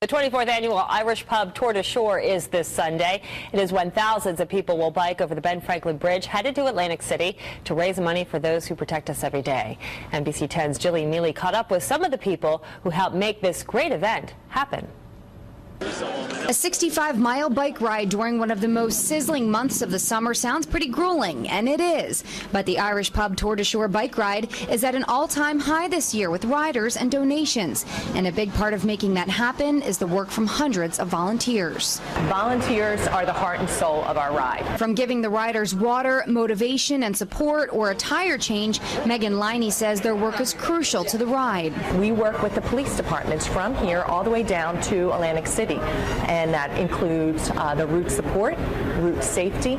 The 24th annual Irish Pub Tour de Shore is this Sunday. It is when thousands of people will bike over the Ben Franklin Bridge headed to Atlantic City to raise money for those who protect us every day. NBC 10's Jillian Neely caught up with some of the people who helped make this great event happen. A 65-mile bike ride during one of the most sizzling months of the summer sounds pretty grueling, and it is. But the Irish Pub Tour de Shore bike ride is at an all-time high this year with riders and donations. And a big part of making that happen is the work from hundreds of volunteers. Volunteers are the heart and soul of our ride. From giving the riders water, motivation, and support, or a tire change, Megan Liney says their work is crucial to the ride. We work with the police departments from here all the way down to Atlantic City. And that includes the route support, route safety.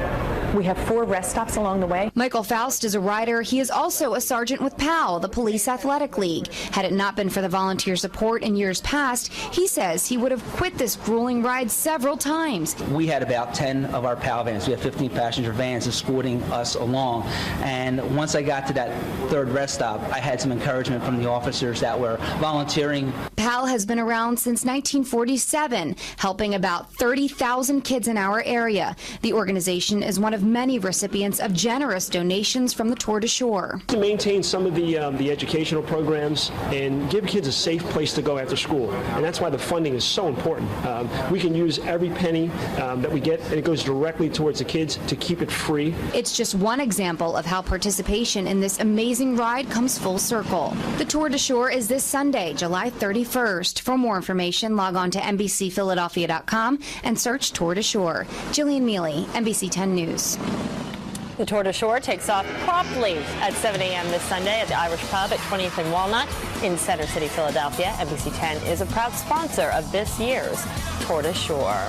We have 4 rest stops along the way. Michael Faust is a rider. He is also a sergeant with PAL, the Police Athletic League. Had it not been for the volunteer support in years past, he says he would have quit this grueling ride several times. We had about 10 of our PAL vans. We have 15 passenger vans escorting us along. And once I got to that 3rd rest stop, I had some encouragement from the officers that were volunteering. PAL has been around since 1947, helping about 30,000 kids in our area. The organization is one of many recipients of generous donations from the Tour de Shore. To maintain some of the educational programs and give kids a safe place to go after school, and that's why the funding is so important. We can use every penny that we get, and it goes directly towards the kids to keep it free. It's just one example of how participation in this amazing ride comes full circle. The Tour de Shore is this Sunday, July 31st. For more information, log on to NBCPhiladelphia.com and search Tour de Shore. Jillian Neely, NBC 10 News. The Tour de Shore takes off promptly at 7 a.m. this Sunday at the Irish Pub at 20th and Walnut in Center City, Philadelphia. NBC 10 is a proud sponsor of this year's Tour de Shore.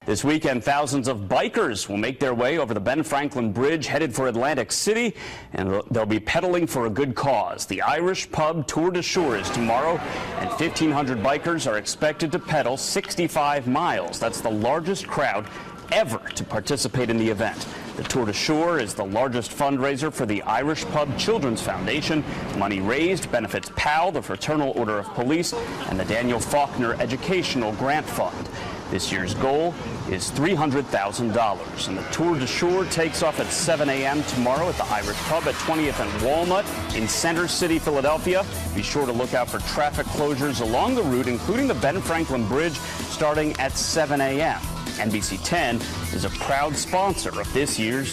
This weekend, thousands of bikers will make their way over the Ben Franklin Bridge headed for Atlantic City, and they'll be pedaling for a good cause. The Irish Pub Tour de Shore is tomorrow, and 1,500 bikers are expected to pedal 65 miles. That's the largest crowd ever to participate in the event. The Tour de Shore is the largest fundraiser for the Irish Pub Children's Foundation. Money raised benefits PAL, the Fraternal Order of Police, and the Daniel Faulkner Educational Grant Fund. This year's goal is $300,000, and the Tour de Shore takes off at 7 a.m. tomorrow at the Irish Pub at 20th and Walnut in Center City, Philadelphia. Be sure to look out for traffic closures along the route, including the Ben Franklin Bridge, starting at 7 a.m. NBC 10 is a proud sponsor of this year's